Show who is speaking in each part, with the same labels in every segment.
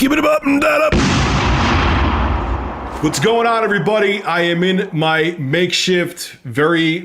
Speaker 1: Skip it up and that up. What's going on, everybody? I am in my makeshift, very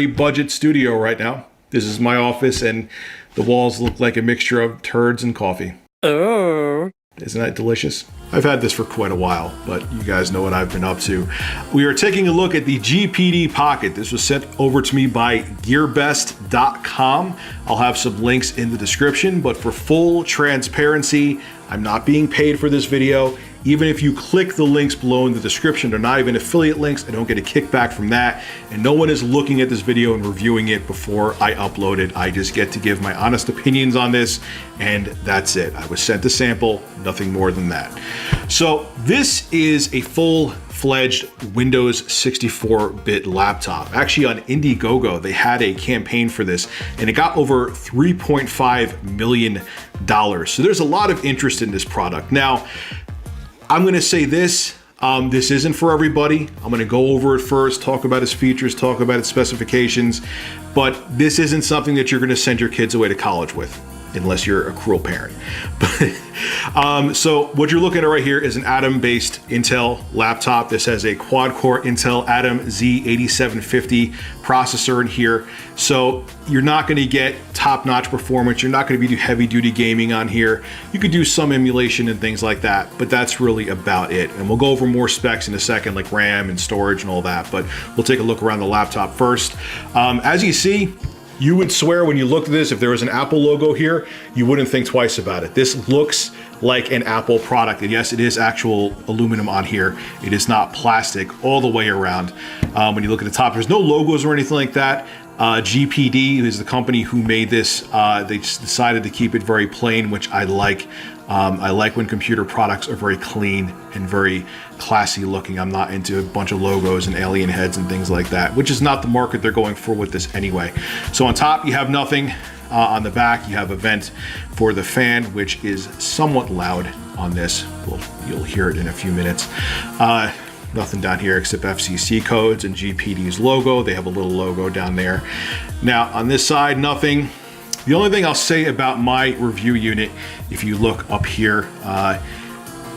Speaker 1: budget studio right now. This is my office, and the walls look like a mixture of turds and coffee.
Speaker 2: Oh.
Speaker 1: Isn't that delicious? I've had this for quite a while, but you guys know what I've been up to. We are taking a look at the GPD Pocket. This was sent over to me by gearbest.com. I'll have some links in the description, but for full transparency, I'm not being paid for this video. Even if you click the links below in the description, they're not even affiliate links. I don't get a kickback from that. And no one is looking at this video and reviewing it before I upload it. I just get to give my honest opinions on this, and that's it. I was sent a sample, nothing more than that. So this is a full-fledged Windows 64-bit laptop. Actually, on Indiegogo, they had a campaign for this, and it got over $3.5 million. So there's a lot of interest in this product. Now, I'm gonna say this isn't for everybody. I'm gonna go over it first, talk about its features, talk about its specifications, but this isn't something that you're gonna send your kids away to college with, unless you're a cruel parent. So what you're looking at right here is an Atom-based Intel laptop. This has a quad-core Intel Atom Z8750 processor in here. So you're not gonna get top-notch performance. You're not gonna be doing heavy-duty gaming on here. You could do some emulation and things like that, but that's really about it. And we'll go over more specs in a second, like RAM and storage and all that, but we'll take a look around the laptop first. As you see, you would swear when you looked at this, if there was an Apple logo here, you wouldn't think twice about it. This looks like an Apple product. And yes, it is actual aluminum on here. It is not plastic all the way around. When you look at the top, there's no logos or anything like that. GPD is the company who made this. They just decided to keep it very plain, which I like. I like when computer products are very clean and very classy looking. I'm not into a bunch of logos and alien heads and things like that, which is not the market they're going for with this anyway. So on top, you have nothing. On the back, you have a vent for the fan, which is somewhat loud on this. Well, you'll hear it in a few minutes. Nothing down here except FCC codes and GPD's logo. They have a little logo down there. Now on this side, nothing. The only thing I'll say about my review unit, if you look up here,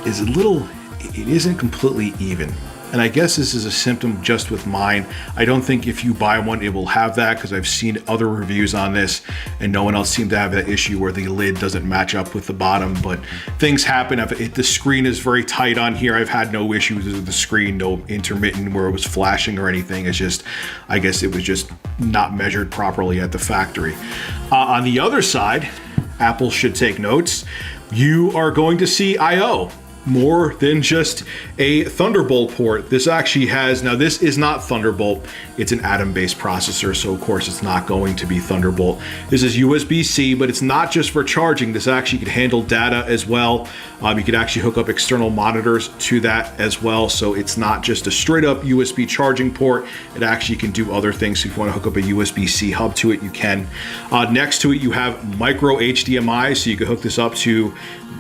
Speaker 1: is it isn't completely even. And I guess this is a symptom just with mine. I don't think if you buy one, it will have that, because I've seen other reviews on this and no one else seemed to have that issue where the lid doesn't match up with the bottom, but things happen. The screen is very tight on here. I've had no issues with the screen, no intermittent where it was flashing or anything. It's just, I guess it was just not measured properly at the factory. On the other side, Apple should take notes. You are going to see I/O. More than just a Thunderbolt port. This actually has, now this is not Thunderbolt, it's an Atom-based processor, so of course it's not going to be Thunderbolt. This is USB-C, but it's not just for charging. This actually could handle data as well. You could actually hook up external monitors to that as well, so it's not just a straight up USB charging port. It actually can do other things. So if you want to hook up a USB-C hub to it, you can. Next to it, you have micro HDMI, so you can hook this up to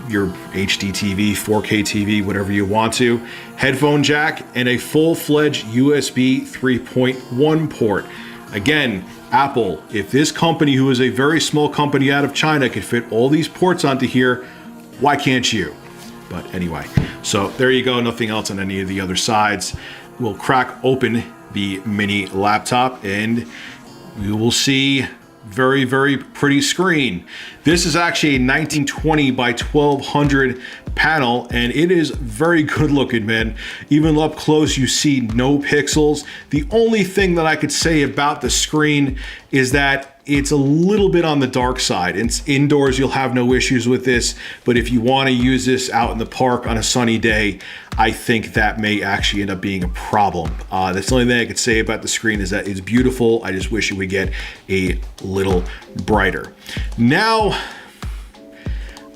Speaker 1: your HD TV, 4K TV, whatever you want to. Headphone jack and a full-fledged USB 3.1 port. Again, Apple, if this company, who is a very small company out of China, could fit all these ports onto here, why can't you? But anyway, so there you go. Nothing else on any of the other sides. We'll crack open the mini laptop and we will see very pretty screen. This is actually a 1920 by 1200 panel, and it is very good looking, man. Even up close, you see no pixels. The only thing that I could say about the screen is that it's a little bit on the dark side. It's indoors, you'll have no issues with this, but if you want to use this out in the park on a sunny day, I think that may actually end up being a problem. That's the only thing I could say about the screen, is that it's beautiful. I just wish it would get a little brighter. Now,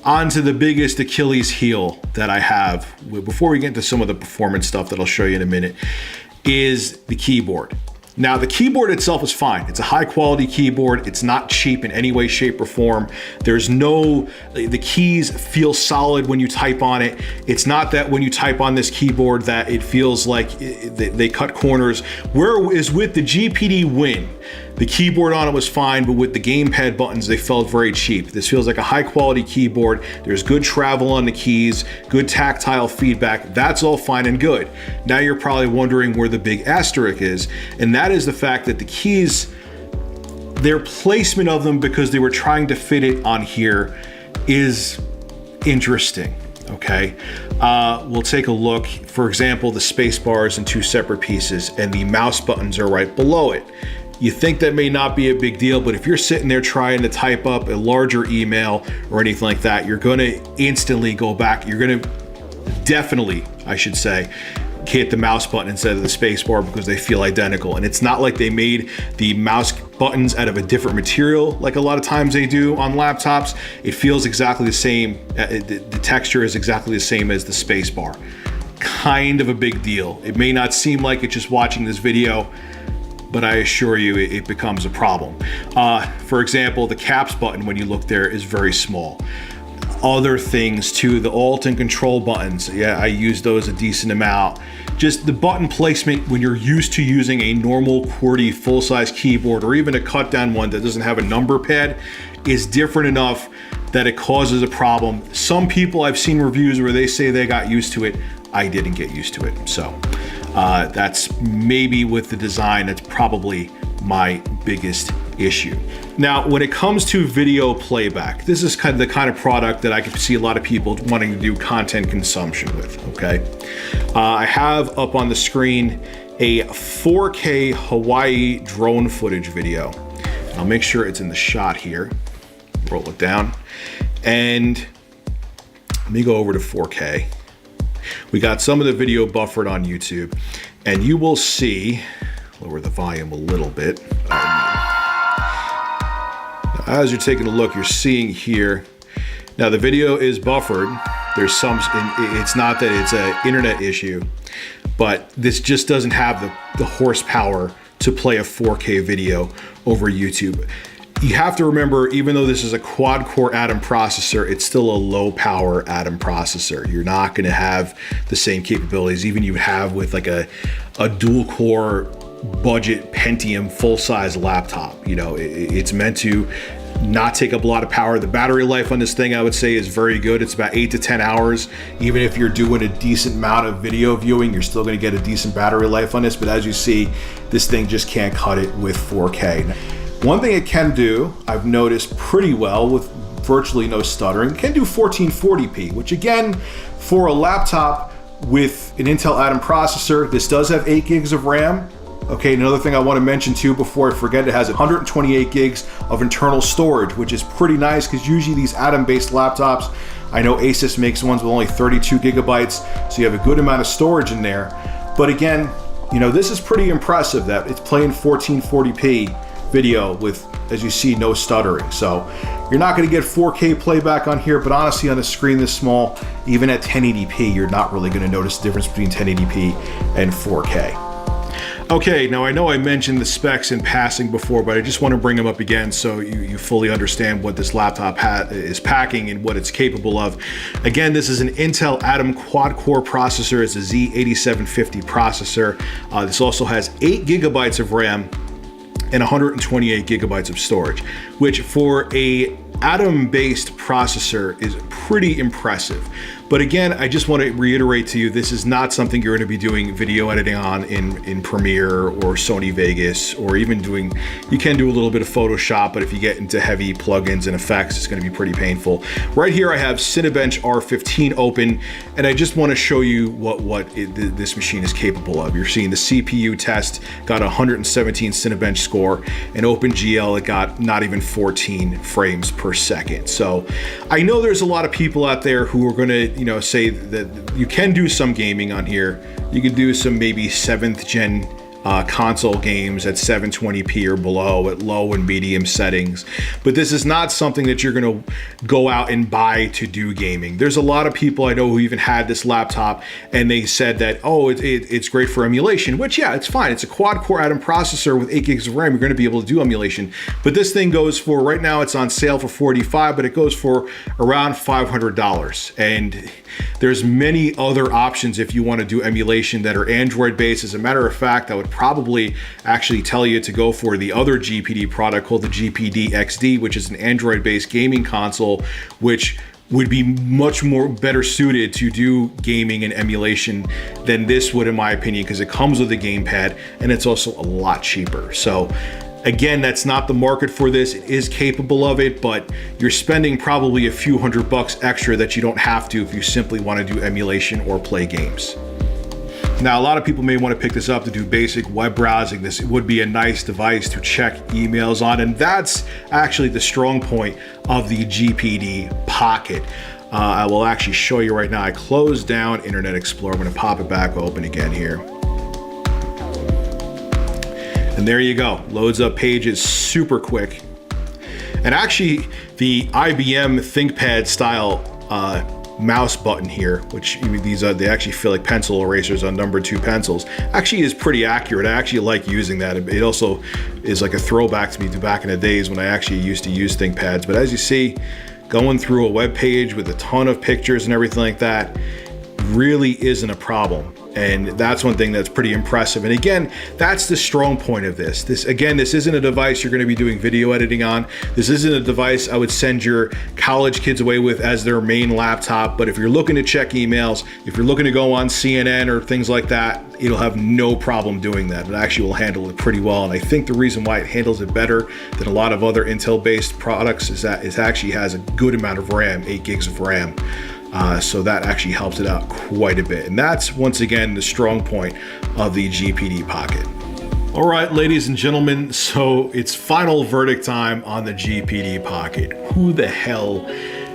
Speaker 1: on to the biggest Achilles heel that I have, before we get into some of the performance stuff that I'll show you in a minute, is the keyboard. Now, the keyboard itself is fine. It's a high quality keyboard. It's not cheap in any way, shape, or form. There's no, the keys feel solid when you type on it. It's not that when you type on this keyboard that it feels like they cut corners. Whereas with the GPD Win, The keyboard on it was fine, but with the gamepad buttons, they felt very cheap. This feels like a high quality keyboard. There's good travel on the keys, good tactile feedback. That's all fine and good. Now you're probably wondering where the big asterisk is, and that is the fact that the keys, their placement of them, because they were trying to fit it on here, is interesting. Okay, we'll take a look. For example, the space bar is in two separate pieces and the mouse buttons are right below it. You think that may not be a big deal, but if you're sitting there trying to type up a larger email or anything like that, you're going to instantly go back. You're going to definitely, I should say, hit the mouse button instead of the space bar because they feel identical. And it's not like they made the mouse buttons out of a different material like a lot of times they do on laptops. It feels exactly the same. The texture is exactly the same as the space bar. Kind of a big deal. It may not seem like it just watching this video, but I assure you it becomes a problem. For example, the caps button, when you look there, is very small. Other things too, the Alt and Control buttons, yeah, I use those a decent amount. Just the button placement when you're used to using a normal QWERTY full-size keyboard or even a cut-down one that doesn't have a number pad is different enough that it causes a problem. Some people, I've seen reviews where they say they got used to it. I didn't get used to it. So that's maybe with the design, that's probably my biggest issue. Now, when it comes to video playback, this is the kind of product that I can see a lot of people wanting to do content consumption with, okay? I have up on the screen a 4K Hawaii drone footage video. I'll make sure it's in the shot here. Roll it down. And let me go over to 4K. We got some of the video buffered on YouTube, and you will see, lower the volume a little bit. As you're taking a look, you're seeing here, now the video is buffered. There's some, it's not that it's an internet issue, but this just doesn't have the horsepower to play a 4K video over YouTube. You have to remember, even though this is a quad-core Atom processor, it's still a low-power Atom processor. You're not gonna have the same capabilities even you have with like a dual-core budget Pentium full-size laptop. You know, it's meant to not take up a lot of power. The battery life on this thing, I would say, is very good. It's about 8 to 10 hours. Even if you're doing a decent amount of video viewing, you're still gonna get a decent battery life on this. But as you see, this thing just can't cut it with 4K. One thing it can do, I've noticed pretty well with virtually no stuttering, it can do 1440p, which again, for a laptop with an Intel Atom processor, this does have 8 gigs of RAM. Okay, another thing I want to mention too before I forget, it has 128 gigs of internal storage, which is pretty nice because usually these Atom-based laptops, I know Asus makes ones with only 32 gigabytes, so you have a good amount of storage in there. But again, you know, this is pretty impressive that it's playing 1440p video with, as you see, no stuttering. So you're not going to get 4K playback on here, but honestly on a screen this small, even at 1080p, you're not really going to notice the difference between 1080p and 4K. Okay, now I know I mentioned the specs in passing before, but I just want to bring them up again so you fully understand what this laptop is packing and what it's capable of. Again, this is an Intel Atom quad-core processor. It's a Z8750 processor. This also has 8 gigabytes of RAM and 128 gigabytes of storage, which for a Atom-based processor is pretty impressive. But again, I just want to reiterate to you, this is not something you're going to be doing video editing on in Premiere or Sony Vegas, or even doing, you can do a little bit of Photoshop, but if you get into heavy plugins and effects, it's going to be pretty painful. Right here I have Cinebench R15 open, and I just want to show you what this machine is capable of. You're seeing the CPU test got a 117 Cinebench score, and OpenGL, it got not even 14 frames per second. So I know there's a lot of people out there who are going to, you know, say that you can do some gaming on here. You can do some maybe 7th gen console games at 720p or below at low and medium settings, but this is not something that you're going to go out and buy to do gaming. There's a lot of people I know who even had this laptop and they said that, oh, it's great for emulation, which yeah, it's fine. It's a quad-core Atom processor with 8 gigs of RAM. You're going to be able to do emulation, but this thing goes for, right now it's on sale for $45, but it goes for around $500. And There's many other options if you want to do emulation that are Android based. As a matter of fact, I would probably actually tell you to go for the other GPD product called the GPD XD, which is an Android based gaming console, which would be much more better suited to do gaming and emulation than this would, in my opinion, because it comes with a gamepad and it's also a lot cheaper. So again, that's not the market for this. It is capable of it, but you're spending probably a few $100 extra that you don't have to if you simply want to do emulation or play games. Now, a lot of people may want to pick this up to do basic web browsing. This would be a nice device to check emails on, and that's actually the strong point of the GPD Pocket. I will actually show you right now. I closed down Internet Explorer. I'm going to pop it back open again here. And there you go. Loads up pages super quick. And actually, the IBM ThinkPad style mouse button here, which these are, they actually feel like pencil erasers on number 2 pencils, actually is pretty accurate. I actually like using that. It also is like a throwback to me to back in the days when I actually used to use ThinkPads. But as you see, going through a web page with a ton of pictures and everything like that really isn't a problem. And that's one thing that's pretty impressive. And again, that's the strong point of this. This isn't a device you're going to be doing video editing on. This isn't a device I would send your college kids away with as their main laptop. But if you're looking to check emails, if you're looking to go on CNN or things like that, it'll have no problem doing that. It actually will handle it pretty well. And I think the reason why it handles it better than a lot of other Intel-based products is that it actually has a good amount of RAM, 8 gigs of RAM. So that actually helps it out quite a bit. And that's, once again, the strong point of the GPD Pocket. All right, ladies and gentlemen, so it's final verdict time on the GPD Pocket. Who the hell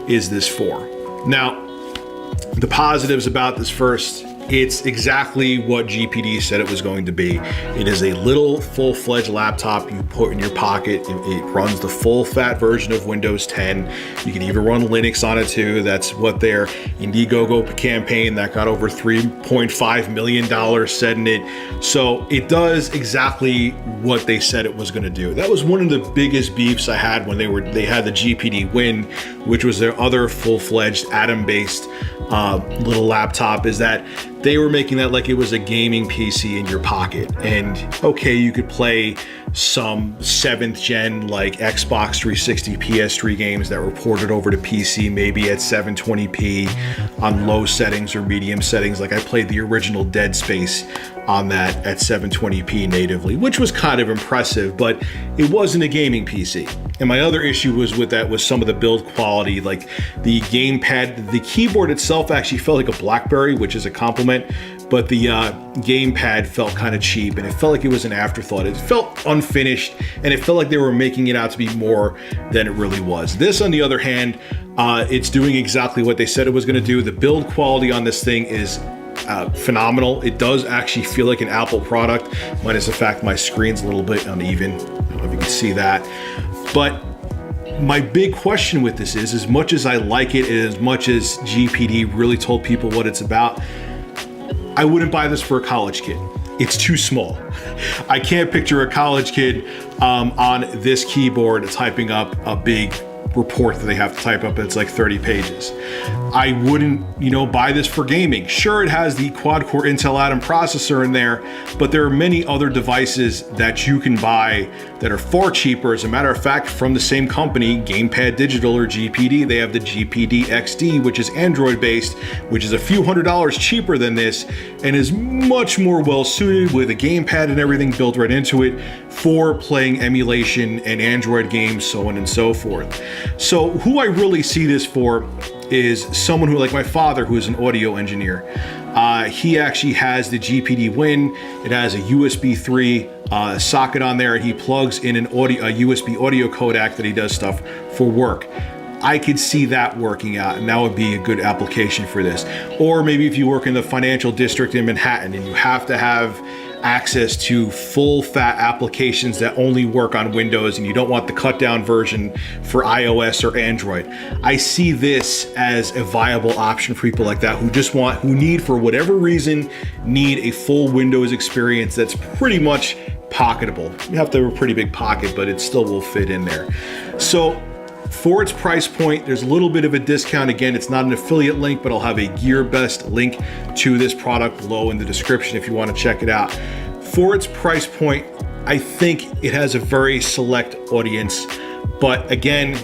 Speaker 1: is this for? Now, the positives about this first, it's exactly what GPD said it was going to be. It is a little full-fledged laptop you put in your pocket. It runs the full-fat version of Windows 10. You can even run Linux on it too. That's what their Indiegogo campaign that got over $3.5 million said in it. So it does exactly what they said it was going to do. That was one of the biggest beefs I had when they had the GPD Win, which was their other full-fledged Atom-based little laptop, is that they were making that like it was a gaming PC in your pocket. And okay, you could play some 7th gen like Xbox 360 PS3 games that were ported over to PC, maybe at 720p on low settings or medium settings. Like I played the original Dead Space on that at 720p natively, which was kind of impressive, but it wasn't a gaming PC. And my other issue was with that was some of the build quality, like the gamepad. The keyboard itself actually felt like a BlackBerry, which is a compliment, but the gamepad felt kind of cheap and it felt like it was an afterthought. It felt unfinished and it felt like they were making it out to be more than it really was. This, on the other hand, it's doing exactly what they said it was going to do. The build quality on this thing is phenomenal. It does actually feel like an Apple product, minus the fact my screen's a little bit uneven. I don't know if you can see that. But my big question with this is, as much as I like it and as much as GPD really told people what it's about, I wouldn't buy this for a college kid. It's too small. I can't picture a college kid on this keyboard typing up a big report that they have to type up. It's like 30 pages. I wouldn't, buy this for gaming. Sure, it has the quad-core Intel Atom processor in there, but there are many other devices that you can buy that are far cheaper. As a matter of fact, from the same company, Gamepad Digital or GPD, they have the GPD XD, which is Android-based, which is a few $100s cheaper than this and is much more well-suited with a gamepad and everything built right into it for playing emulation and Android games, so on and so forth. So who I really see this for is someone who, like my father, who is an audio engineer. He actually has the GPD Win. It has a USB 3 socket on there, and he plugs in a USB audio codec that he does stuff for work. I could see that working out, and that would be a good application for this. Or maybe if you work in the financial district in Manhattan and you have to have access to full fat applications that only work on Windows and you don't want the cut down version for iOS or Android. I see this as a viable option for people like that who need, for whatever reason, need a full Windows experience that's pretty much pocketable. You have to have a pretty big pocket, but it still will fit in there. So For its price point, there's a little bit of a discount. Again, it's not an affiliate link, but I'll have a GearBest link to this product below in the description if you want to check it out. For its price point, I think it has a very select audience, but again,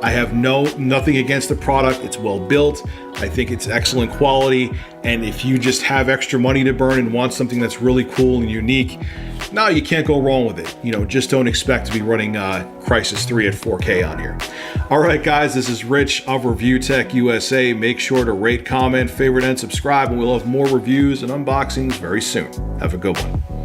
Speaker 1: I have nothing against the product. It's well built. I think it's excellent quality. And if you just have extra money to burn and want something that's really cool and unique, no, you can't go wrong with it. You know, just don't expect to be running Crysis 3 at 4K on here. All right, guys, this is Rich of Review Tech USA. Make sure to rate, comment, favorite, and subscribe, and we'll have more reviews and unboxings very soon. Have a good one.